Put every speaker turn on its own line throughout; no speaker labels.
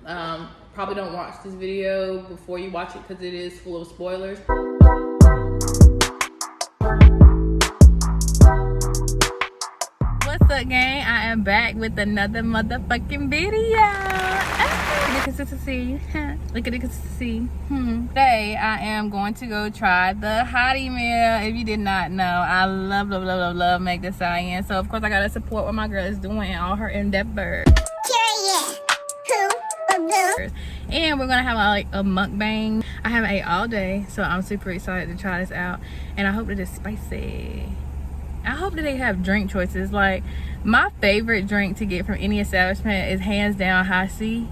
Probably don't watch this video before you watch it because it is full of spoilers. What's up, gang? I am back with another motherfucking video. Look at the consistency. Look at the consistency. Today, I am going to go try the Hottie meal. If you did not know, I love Meg Thee Stallion. So, of course, I gotta support what my girl is doing in all her endeavors. And we're gonna have like a mukbang. I haven't ate all day, so I'm super excited to try this out. And I hope that it's spicy. I hope that they have drink choices. Like, my favorite drink to get from any establishment is hands down High C.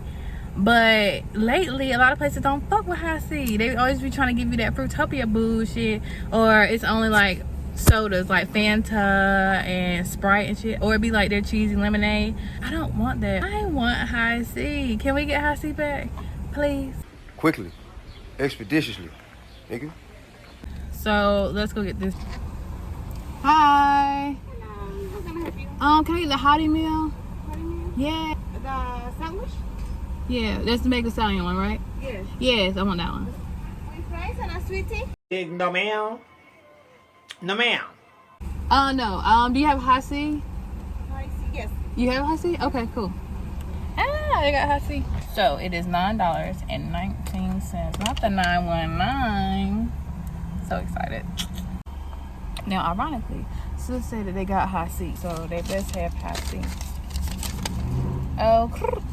But lately, a lot of places don't fuck with High C. They always be trying to give you that Fruitopia bullshit, or it's only like sodas like Fanta and Sprite and shit, or it be like their cheesy lemonade. I don't want that. I want High C. Can we get High C back, please?
Quickly, expeditiously, nigga.
So let's go get this. Hi.
Hello, how can I help you?
Can I get the Hottie meal?
Hottie meal?
Yeah.
The sandwich?
Yeah, that's the Meg Thee Stallion one, right?
Yes.
Yes, I want that one.
With fries and a sweet tea?
No ma'am. No ma'am.
No. Do you have High C?
Yes.
You have High C? Okay, cool. I got High C. So it is $9.19, not the 919. So excited. Now, ironically, Sis said that they got High C, so they best have High C. Oh,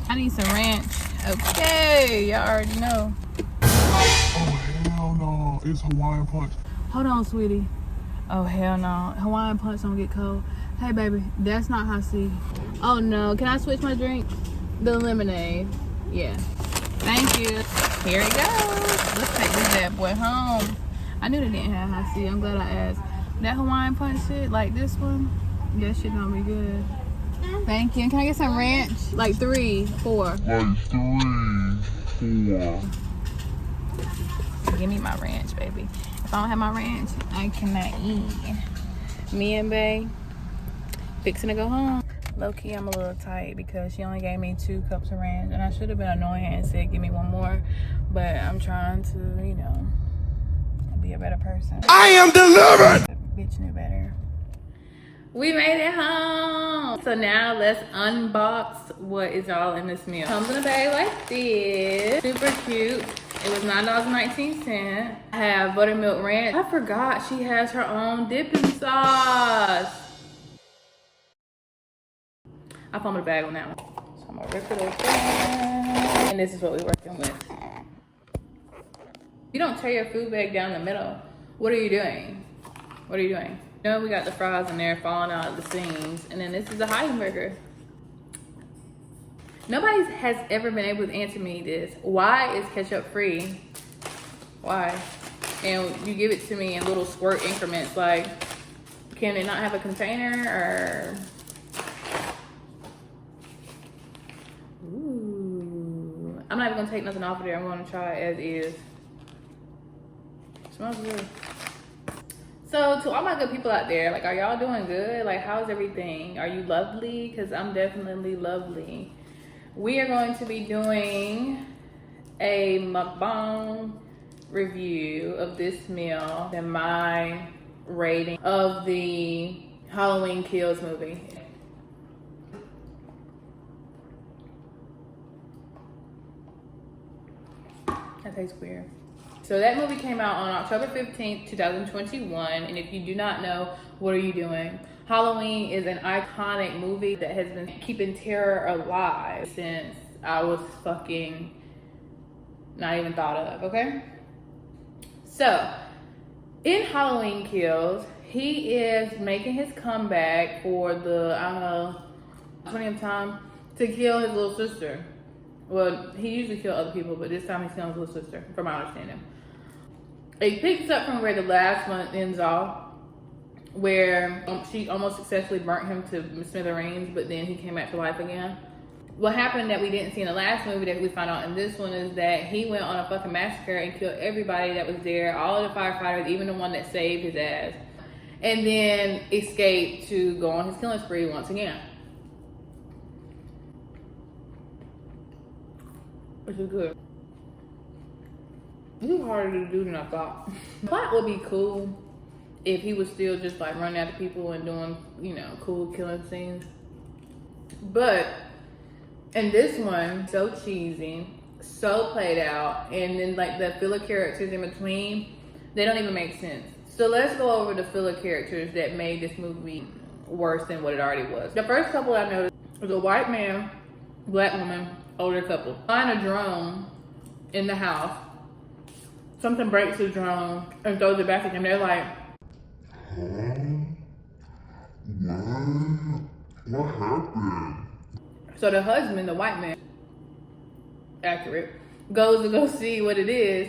I need some ranch. Okay, y'all already know.
Oh, hell no. It's Hawaiian Punch.
Hold on, sweetie. Oh, hell no. Hawaiian Punch don't get cold. Hey, baby, that's not High C. Oh, no. Can I switch my drink? The lemonade. Yeah. Thank you. Here it goes. Let's take this bad boy home. I knew they didn't have High C. I'm glad I asked. That Hawaiian Punch shit, like this one, that shit gonna be good. Thank you. And can I get some ranch? Like 3, 4.
Like 3, 4.
Give me my ranch, baby. If I don't have my ranch, I cannot eat. Me and Bae fixing to go home. Low-key, I'm a little tight because she only gave me 2 cups of ranch, and I should have been annoying and said, give me 1 more. But I'm trying to, you know, be a better person.
I am delivered!
The bitch knew better. We made it home. So now let's unbox what is all in this meal. Comes in a bag like this. Super cute. It was $9.19. I have buttermilk ranch. I forgot she has her own dipping sauce. I found the bag on that one. So I'm gonna rip it open. And this is what we're working with. You don't tear your food bag down the middle. What are you doing? What are you doing? You know, we got the fries in there falling out of the seams. And then this is a Hottie burger. Nobody has ever been able to answer me this. Why is ketchup free? Why? And you give it to me in little squirt increments. Like, can it not have a container or? Ooh. I'm not even gonna take nothing off of there. I'm gonna try it as is. Smells good. So to all my good people out there, like, are y'all doing good? Like, how's everything? Are you lovely? Because I'm definitely lovely. We are going to be doing a mukbang review of this meal and my rating of the Halloween Kills movie. That tastes weird. So that movie came out on October 15th, 2021. And if you do not know, what are you doing? Halloween is an iconic movie that has been keeping terror alive since I was fucking not even thought of, okay? So, in Halloween Kills, he is making his comeback for the, I don't know, 20th time to kill his little sister. Well, he usually kills other people, but this time he's killing his little sister, from my understanding. It picks up from where the last one ends off, where she almost successfully burnt him to smithereens, but then he came back to life again. What happened that we didn't see in the last movie that we found out in this one is that he went on a fucking massacre and killed everybody that was there, all of the firefighters, even the one that saved his ass, and then escaped to go on his killing spree once again. This is good. This is harder to do than I thought. Plot would be cool if he was still just like running after people and doing, you know, cool killing scenes. But in this one, so cheesy, so played out, and then like the filler characters in between, they don't even make sense. So let's go over the filler characters that made this movie worse than what it already was. The first couple I noticed was a white man, black woman, older couple. Find a drone in the house. Something breaks the drone and throws it back at them. They're like,
What happened?
so the husband, the white man, accurate, goes to go see what it is.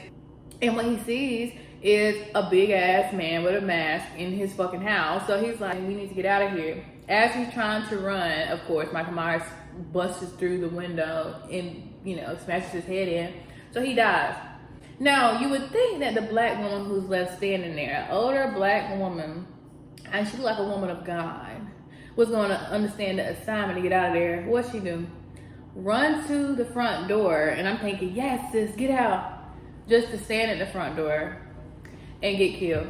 And what he sees is a big ass man with a mask in his fucking house. So he's like, we need to get out of here. As he's trying to run, of course, Michael Myers busts through the window and, you know, smashes his head in. So he dies. Now, you would think that the black woman who's left standing there, an older black woman, and she looked like a woman of God, was going to understand the assignment to get out of there. What'd she do? Run to the front door, and I'm thinking, yes, sis, get out. Just to stand at the front door and get killed.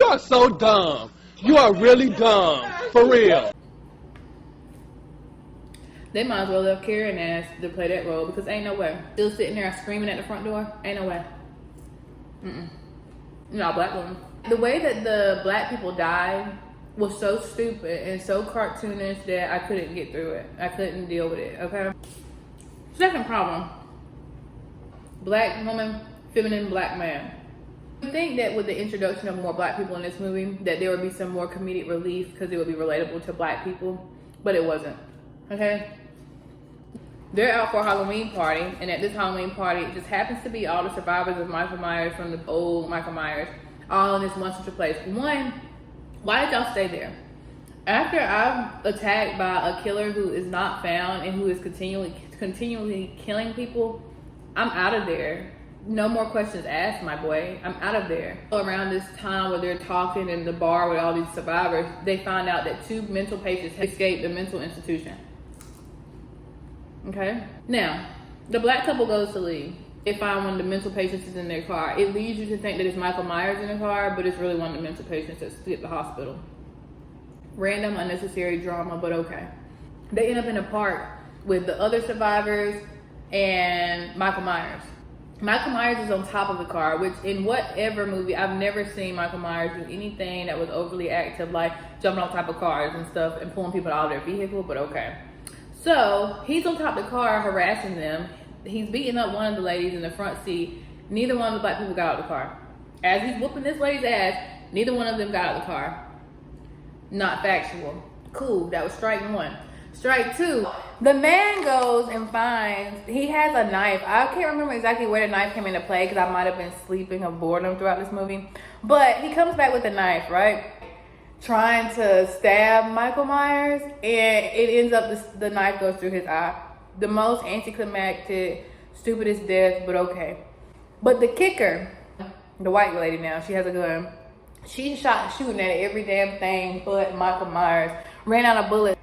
You are so dumb. You are really dumb. For real.
They might as well have Karen ass to play that role because ain't no way. Still sitting there screaming at the front door? Ain't no way. No, black woman. The way that the black people died was so stupid and so cartoonish that I couldn't get through it. I couldn't deal with it, okay? Second problem. Black woman, feminine black man. I think that with the introduction of more black people in this movie, that there would be some more comedic relief because it would be relatable to black people, but it wasn't, okay? They're out for a Halloween party, and at this Halloween party, it just happens to be all the survivors of Michael Myers from the old Michael Myers, all in this one central place. One, why did y'all stay there? After I'm attacked by a killer who is not found and who is continually killing people, I'm out of there. No more questions asked, my boy. I'm out of there. Around this time where they're talking in the bar with all these survivors, they find out that 2 mental patients have escaped the mental institution. Okay? Now, the black couple goes to leave. They find one of the mental patients is in their car. It leads you to think that it's Michael Myers in the car, but it's really one of the mental patients that skipped the hospital. Random, unnecessary drama, but okay. They end up in a park with the other survivors and Michael Myers. Michael Myers is on top of the car, which in whatever movie, I've never seen Michael Myers do anything that was overly active, like jumping on top of cars and stuff and pulling people out of their vehicle, but okay. So he's on top of the car harassing them. He's beating up one of the ladies in the front seat. Neither one of the black people got out of the car. As he's whooping this lady's ass, neither one of them got out of the car. Not factual. Cool, that was strike 1. Strike 2, the man goes and finds, he has a knife. I can't remember exactly where the knife came into play because I might have been sleeping of boredom throughout this movie. But he comes back with a knife, right? Trying to stab Michael Myers, and it ends up, the knife goes through his eye. The most anticlimactic, stupidest death, but okay. But the kicker, the white lady now, she has a gun. She's shooting at every damn thing but Michael Myers. Ran out of bullets.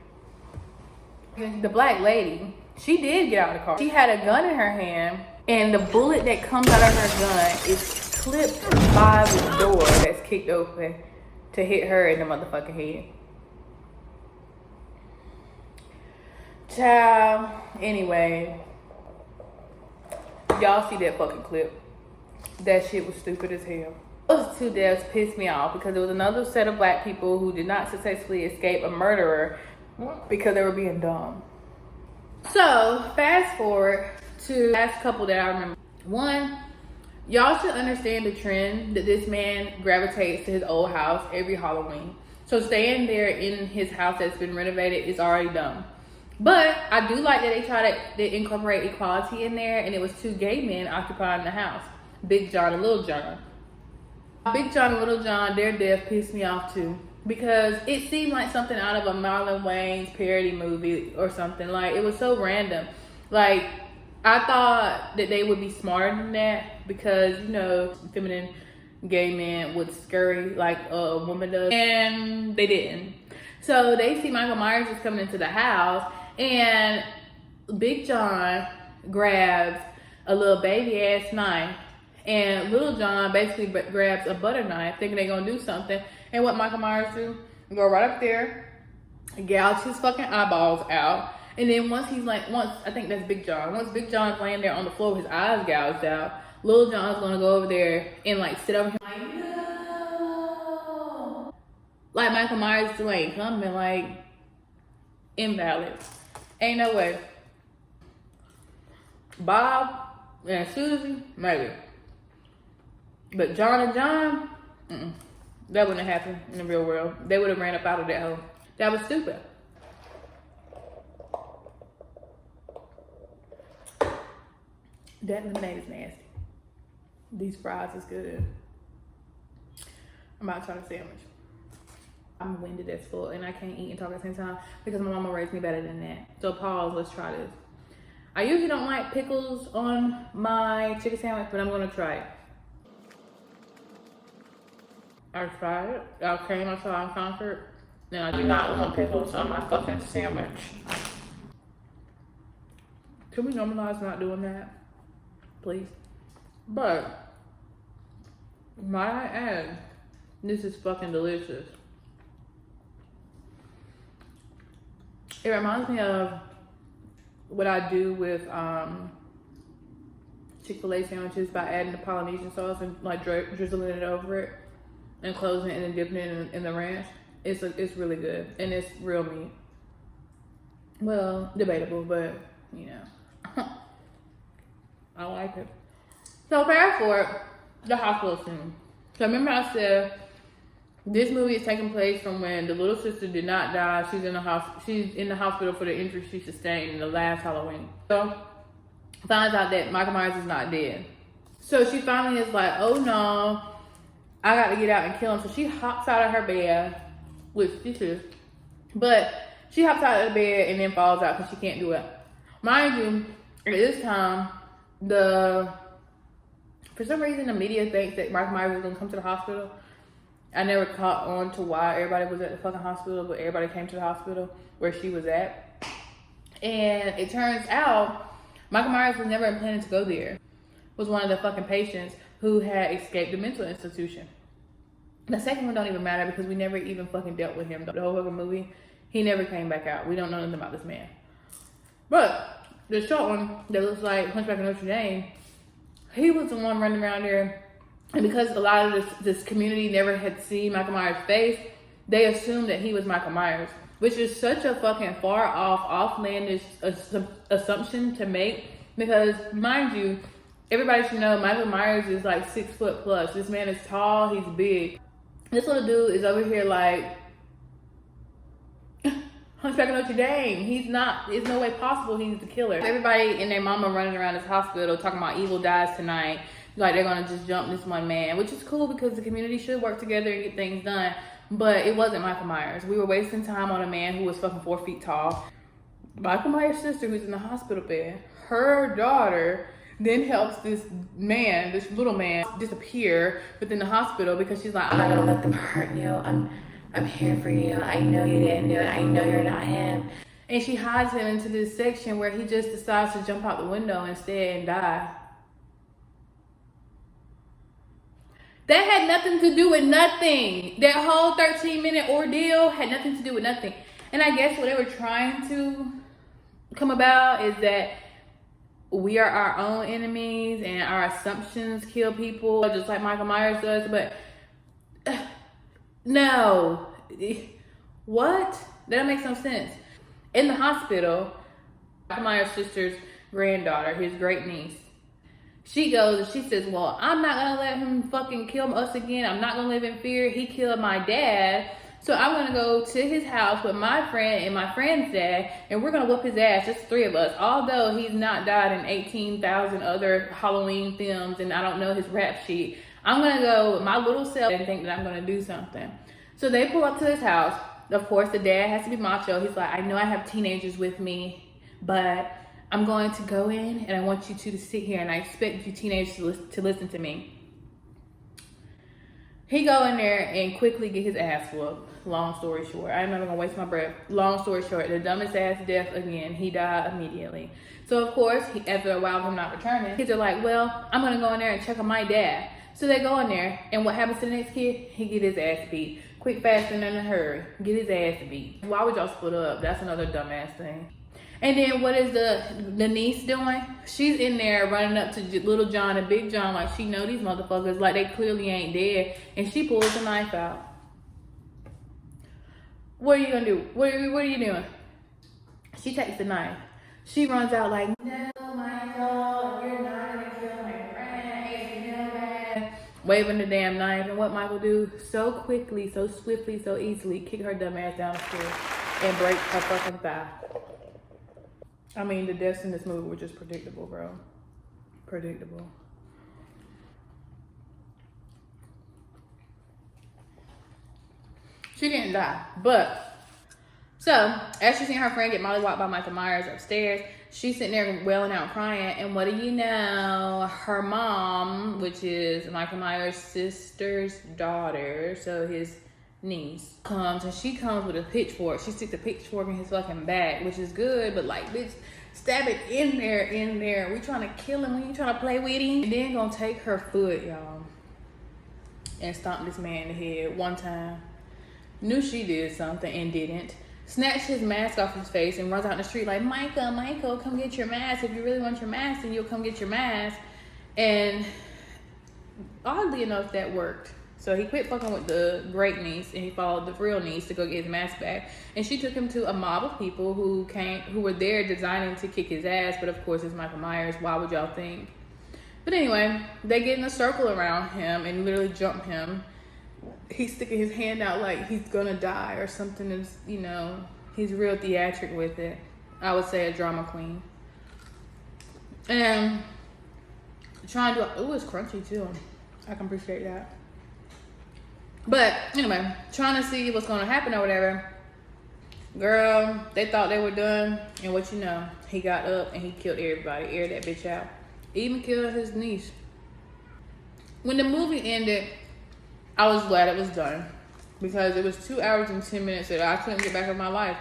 The black lady, she did get out of the car. She had a gun in her hand, and the bullet that comes out of her gun is clipped by the door that's kicked open to hit her in the motherfucking head. Child, anyway, y'all see that fucking clip. That shit was stupid as hell. Those 2 deaths pissed me off because there was another set of black people who did not successfully escape a murderer because they were being dumb. So, fast forward to the last couple that I remember. One, y'all should understand the trend that this man gravitates to his old house every Halloween. So staying there in his house that's been renovated is already dumb. But I do like that they incorporate equality in there, and it was 2 gay men occupying the house. Big John and Little John. Big John and Little John, their death pissed me off too. Because it seemed like something out of a Marlon Wayans parody movie or something. Like, it was so random. Like, I thought that they would be smarter than that because, you know, feminine gay men would scurry like a woman does. And they didn't. So they see Michael Myers is coming into the house, and Big John grabs a little baby ass knife, and Little John basically grabs a butter knife, thinking they're gonna do something. And what Michael Myers do? Go right up there, gouge his fucking eyeballs out, and then once I think that's Big John. Once Big John's laying there on the floor with his eyes gouged out, Little John's gonna go over there and like sit over him like, no, like Michael Myers still ain't coming, like invalid. Ain't no way. Bob and Susie, maybe. But John and John, that wouldn't have happened in the real world. They would have ran up out of that hole. That was stupid. That lemonade is nasty. These fries is good. I'm about to try the sandwich. I'm winded as full and I can't eat and talk at the same time because my mama raised me better than that. So pause, let's try this. I usually don't like pickles on my chicken sandwich, but I'm gonna try it. I tried it. I came outside in Concord, and I do not want pickles on my fucking sandwich. Can we normalize not doing that? Please. But, might I add, this is fucking delicious. It reminds me of what I do with Chick-fil-A sandwiches by adding the Polynesian sauce and like drizzling it over it and closing it and then dipping it in the ranch. It's really good and it's real meat. Well, debatable, but you know, I like it. So fast forward, the hospital scene. So remember I said this movie is taking place from when the little sister did not die. She's in the hospital for the injury she sustained in the last Halloween. So finds out that Michael Myers is not dead. So she finally is like, oh no, I got to get out and kill him. So she hops out of her bed with stitches, but she hops out of the bed and then falls out because she can't do it. Mind you, at this time, for some reason the media thinks that Michael Myers is gonna come to the hospital. I never caught on to why everybody was at the fucking hospital, but everybody came to the hospital where she was at. And it turns out Michael Myers was never planning to go there. Was one of the fucking patients who had escaped the mental institution. The second one don't even matter because we never even fucking dealt with him. The whole fucking movie, he never came back out. We don't know nothing about this man. But the short one that looks like Hunchback of Notre Dame, he was the one running around there. And because a lot of this community never had seen Michael Myers' face, they assumed that he was Michael Myers, which is such a fucking far off, offlandish assumption to make. Because, mind you, everybody should know Michael Myers is like 6 foot plus. This man is tall, he's big. This little dude is over here like Hunchback of Notre Dame. He's not, there's no way possible he's the killer. Everybody and their mama running around this hospital talking about evil dies tonight. Like they're gonna just jump this one man, which is cool because the community should work together and get things done. But it wasn't Michael Myers. We were wasting time on a man who was fucking 4 feet tall. Michael Myers' sister, who's in the hospital bed, her daughter then helps this man, this little man, disappear within the hospital because she's like, I'm not gonna let them hurt you. I'm here for you. I know you didn't do it. I know you're not him. And she hides him into this section where he just decides to jump out the window instead and die. That had nothing to do with nothing. That whole 13-minute ordeal had nothing to do with nothing. And I guess what they were trying to come about is that we are our own enemies and our assumptions kill people, just like Michael Myers does. But no. What? That don't make no sense. In the hospital, Michael Myers' sister's granddaughter, his great niece, she goes and she says, well, I'm not gonna let him fucking kill us again. I'm not gonna live in fear. He killed my dad. So I'm gonna go to his house with my friend and my friend's dad, and we're gonna whoop his ass, just 3 of us. Although he's not died in 18,000 other Halloween films and I don't know his rap sheet, I'm gonna go with my little self and think that I'm gonna do something. So they pull up to his house. Of course, the dad has to be macho. He's like, I know I have teenagers with me, but I'm going to go in and I want you two to sit here and I expect you teenagers to listen to me. He go in there and quickly get his ass whooped. Long story short, I'm not gonna waste my breath. Long story short, the dumbest ass death again. He died immediately. So of course, after a while of him not returning, kids are like, well, I'm gonna go in there and check on my dad. So they go in there, and what happens to the next kid? He get his ass beat. Quick, fast, and in a hurry. Get his ass beat. Why would y'all split up? That's another dumbass thing. And then what is the niece doing? She's in there running up to Little John and Big John like she know these motherfuckers like they clearly ain't dead. And she pulls the knife out. What are you gonna do? What are you doing? She takes the knife. She runs out like, no, Michael, you're not gonna kill my friend. It's no bad. Waving the damn knife. And what Michael do? So quickly, so swiftly, so easily, kick her dumb ass down the stairs and break her fucking thigh. I mean, the deaths in this movie were just predictable, bro. Predictable. She didn't die, but so as she's seeing her friend get mollywopped by Michael Myers upstairs, she's sitting there wailing out, crying, and what do you know? Her mom, which is Michael Myers' sister's daughter, so his niece, comes, and she comes with a pitchfork. She sticks a pitchfork in his fucking back, which is good, but like, bitch, stab it in there. We trying to kill him when you trying to play with him. And then gonna take her foot, y'all, and stomp this man in the head one time. Knew she did something and didn't. Snatched his mask off his face and runs out in the street like, Michael, come get your mask. If you really want your mask, then you'll come get your mask. And oddly enough, that worked. So he quit fucking with the great niece and he followed the real niece to go get his mask back. And she took him to a mob of people who were there designing to kick his ass. But of course, it's Michael Myers. Why would y'all think? But anyway, they get in a circle around him and literally jump him. He's sticking his hand out like he's gonna die or something. Is, you know, he's real theatric with it. I would say a drama queen. And trying to, ooh, it's crunchy too. I can appreciate that. But anyway, trying to see what's gonna happen or whatever. Girl, they thought they were done, and what you know, he got up and he killed everybody, aired that bitch out. Even killed his niece. When the movie ended, I was glad it was done because it was 2 hours and 10 minutes that I couldn't get back in my life.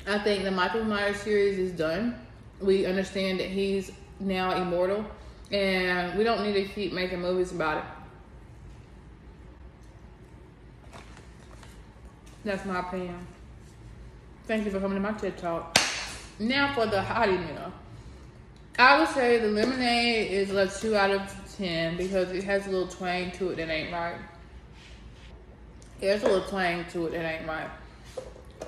I think the Michael Myers series is done. We understand that he's now immortal and we don't need to keep making movies about it. That's my opinion. Thank you for coming to my TED Talk. Now for the Hottie meal. I would say the lemonade is a 2 out of 10 because it has a little twang to it that ain't right. There's a little twang to it that ain't right.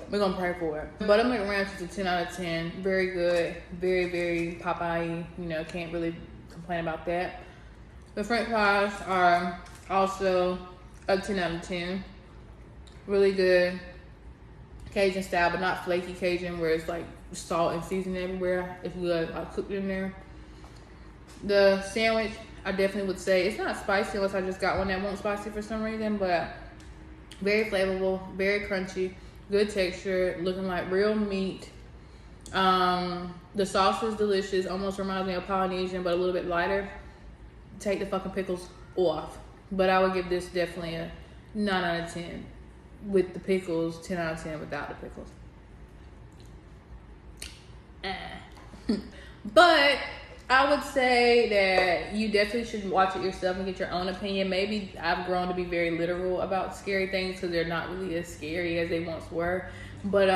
We're gonna pray for it. Buttermilk Ranch is a 10 out of 10. Very good. Very, very Popeye. You know, can't really complain about that. The French fries are also a 10 out of 10. Really good Cajun style, but not flaky Cajun where it's like salt and seasoning everywhere. If you like cooked in there. The sandwich, I definitely would say it's not spicy unless I just got one that won't spicy for some reason, but very flavorful, very crunchy, good texture, looking like real meat. The sauce is delicious, almost reminds me of Polynesian, but a little bit lighter. Take the fucking pickles off, but I would give this definitely a 9 out of 10 with the pickles, 10 out of 10 without the pickles. But I would say that you definitely should watch it yourself and get your own opinion. Maybe I've grown to be very literal about scary things because they're not really as scary as they once were. But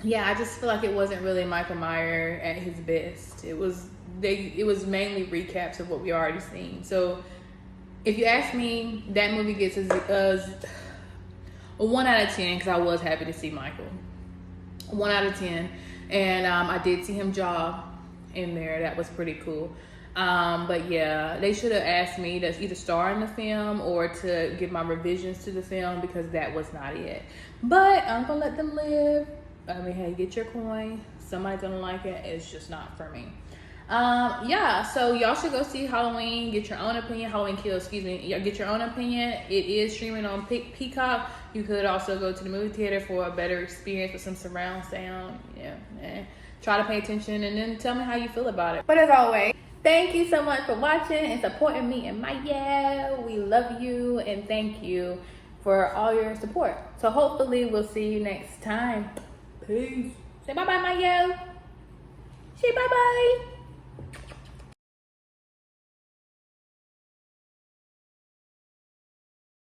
yeah, I just feel like it wasn't really Michael Myers at his best. It was mainly recaps of what we already seen. So if you ask me, that movie gets a 1 out of 10 because I was happy to see Michael. 1 out of 10. And I did see him jog in there. That was pretty cool. But yeah, they should have asked me to either star in the film or to give my revisions to the film because that was not it. But I'm gonna let them live. I mean, hey, get your coin. Somebody's gonna like it. It's just not for me. Yeah, so y'all should go see Halloween. Get your own opinion. Halloween Kills, excuse me. Get your own opinion. It is streaming on Peacock. You could also go to the movie theater for a better experience with some surround sound. Yeah, try to pay attention and then tell me how you feel about it. But as always, Thank you so much for watching and supporting me and Maya. We love you and thank you for all your support. So hopefully we'll see you next time. Peace. Say bye-bye, Maya. Say bye-bye.